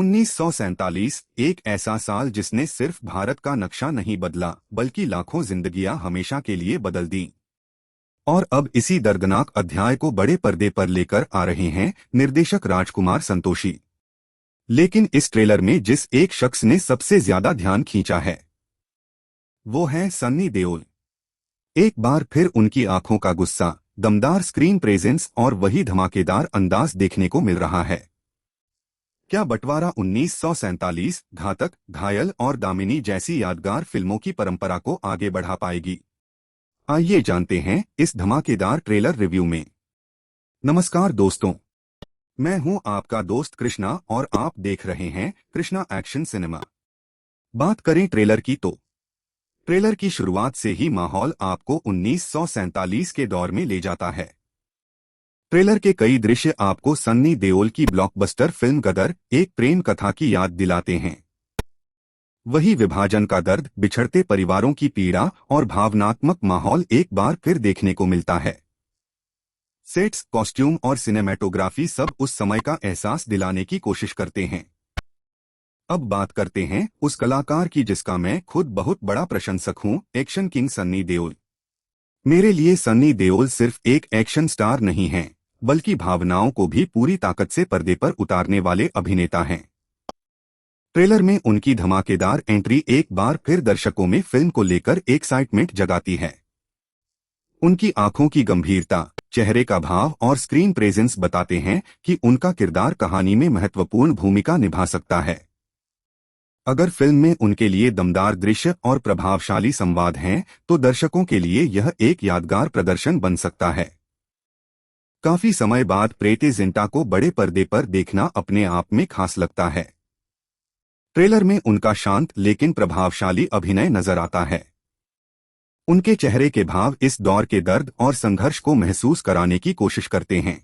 1947 एक ऐसा साल जिसने सिर्फ भारत का नक्शा नहीं बदला बल्कि लाखों जिंदगियां हमेशा के लिए बदल दी। और अब इसी दर्दनाक अध्याय को बड़े पर्दे पर लेकर आ रहे हैं निर्देशक राजकुमार संतोषी। लेकिन इस ट्रेलर में जिस एक शख्स ने सबसे ज्यादा ध्यान खींचा है वो है सन्नी देओल। एक बार फिर उनकी आंखों का गुस्सा, दमदार स्क्रीन प्रेजेंस और वही धमाकेदार अंदाज देखने को मिल रहा है। क्या बंटवारा 1947 घातक, घायल और दामिनी जैसी यादगार फिल्मों की परंपरा को आगे बढ़ा पाएगी? आइए जानते हैं इस धमाकेदार ट्रेलर रिव्यू में। नमस्कार दोस्तों, मैं हूं आपका दोस्त कृष्णा और आप देख रहे हैं कृष्णा एक्शन सिनेमा। बात करें ट्रेलर की तो ट्रेलर की शुरुआत से ही माहौल आपको 1947 के दौर में ले जाता है। ट्रेलर के कई दृश्य आपको सन्नी देओल की ब्लॉकबस्टर फिल्म गदर, एक प्रेम कथा की याद दिलाते हैं। वही विभाजन का दर्द, बिछड़ते परिवारों की पीड़ा और भावनात्मक माहौल एक बार फिर देखने को मिलता है। सेट्स, कॉस्ट्यूम और सिनेमैटोग्राफी सब उस समय का एहसास दिलाने की कोशिश करते हैं। अब बात करते हैं उस कलाकार की जिसका मैं खुद बहुत बड़ा प्रशंसक हूं, एक्शन किंग सन्नी देओल। मेरे लिए सन्नी देओल सिर्फ एक एक्शन स्टार नहीं हैं, बल्कि भावनाओं को भी पूरी ताकत से पर्दे पर उतारने वाले अभिनेता हैं। ट्रेलर में उनकी धमाकेदार एंट्री एक बार फिर दर्शकों में फिल्म को लेकर एक्साइटमेंट जगाती है। उनकी आंखों की गंभीरता, चेहरे का भाव और स्क्रीन प्रेजेंस बताते हैं कि उनका किरदार कहानी में महत्वपूर्ण भूमिका निभा सकता है। अगर फिल्म में उनके लिए दमदार दृश्य और प्रभावशाली संवाद हैं, तो दर्शकों के लिए यह एक यादगार प्रदर्शन बन सकता है। काफी समय बाद प्रीति जिंटा को बड़े पर्दे पर देखना अपने आप में खास लगता है। ट्रेलर में उनका शांत लेकिन प्रभावशाली अभिनय नजर आता है। उनके चेहरे के भाव इस दौर के दर्द और संघर्ष को महसूस कराने की कोशिश करते हैं।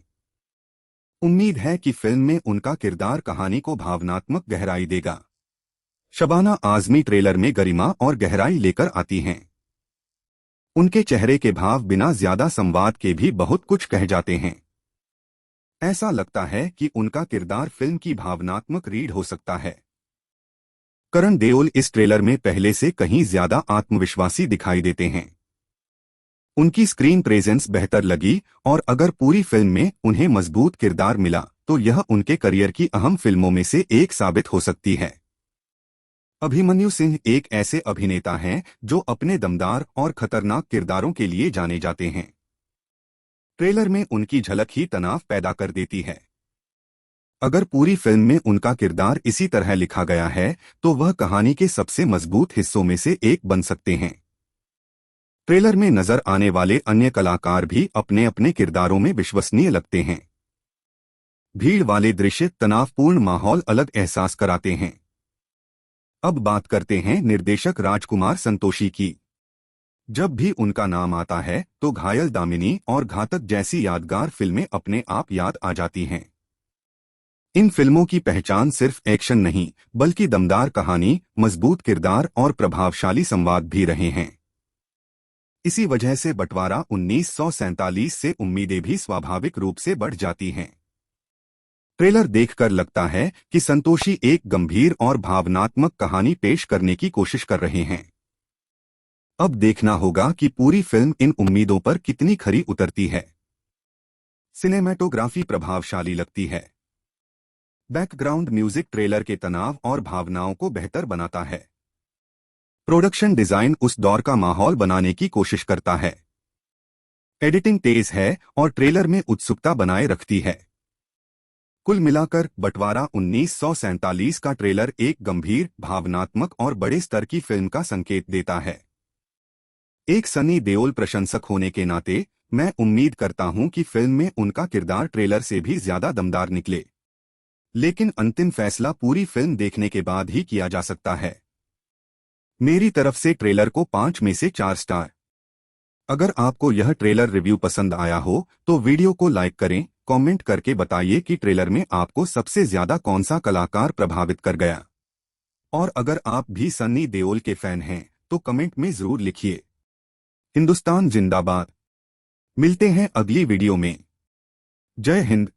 उम्मीद है कि फिल्म में उनका किरदार कहानी को भावनात्मक गहराई देगा। शबाना आजमी ट्रेलर में गरिमा और गहराई लेकर आती हैं। उनके चेहरे के भाव बिना ज्यादा संवाद के भी बहुत कुछ कह जाते हैं। ऐसा लगता है कि उनका किरदार फिल्म की भावनात्मक रीढ़ हो सकता है। करण देओल इस ट्रेलर में पहले से कहीं ज्यादा आत्मविश्वासी दिखाई देते हैं। उनकी स्क्रीन प्रेजेंस बेहतर लगी और अगर पूरी फिल्म में उन्हें मजबूत किरदार मिला तो यह उनके करियर की अहम फिल्मों में से एक साबित हो सकती है। अभिमन्यु सिंह एक ऐसे अभिनेता हैं जो अपने दमदार और खतरनाक किरदारों के लिए जाने जाते हैं। ट्रेलर में उनकी झलक ही तनाव पैदा कर देती है। अगर पूरी फिल्म में उनका किरदार इसी तरह लिखा गया है तो वह कहानी के सबसे मजबूत हिस्सों में से एक बन सकते हैं। ट्रेलर में नजर आने वाले अन्य कलाकार भी अपने अपने किरदारों में विश्वसनीय लगते हैं। भीड़ वाले दृश्य, तनावपूर्ण माहौल अलग एहसास कराते हैं। अब बात करते हैं निर्देशक राजकुमार संतोषी की। जब भी उनका नाम आता है तो घायल, दामिनी और घातक जैसी यादगार फिल्में अपने आप याद आ जाती हैं। इन फिल्मों की पहचान सिर्फ एक्शन नहीं बल्कि दमदार कहानी, मजबूत किरदार और प्रभावशाली संवाद भी रहे हैं। इसी वजह से बंटवारा 1947 से उम्मीदें भी स्वाभाविक रूप से बढ़ जाती हैं। ट्रेलर देखकर लगता है कि संतोषी एक गंभीर और भावनात्मक कहानी पेश करने की कोशिश कर रहे हैं। अब देखना होगा कि पूरी फिल्म इन उम्मीदों पर कितनी खरी उतरती है। सिनेमैटोग्राफी प्रभावशाली लगती है। बैकग्राउंड म्यूजिक ट्रेलर के तनाव और भावनाओं को बेहतर बनाता है। प्रोडक्शन डिजाइन उस दौर का माहौल बनाने की कोशिश करता है। एडिटिंग तेज है और ट्रेलर में उत्सुकता बनाए रखती है। कुल मिलाकर बंटवारा 1947 का ट्रेलर एक गंभीर, भावनात्मक और बड़े स्तर की फिल्म का संकेत देता है। एक सनी देओल प्रशंसक होने के नाते मैं उम्मीद करता हूं कि फिल्म में उनका किरदार ट्रेलर से भी ज्यादा दमदार निकले। लेकिन अंतिम फैसला पूरी फिल्म देखने के बाद ही किया जा सकता है। मेरी तरफ से ट्रेलर को 5 में से 4 स्टार। अगर आपको यह ट्रेलर रिव्यू पसंद आया हो तो वीडियो को लाइक करें, कमेंट करके बताइए कि ट्रेलर में आपको सबसे ज्यादा कौन सा कलाकार प्रभावित कर गया। और अगर आप भी सन्नी देओल के फैन हैं तो कमेंट में जरूर लिखिए। हिंदुस्तान जिंदाबाद। मिलते हैं अगली वीडियो में। जय हिंद।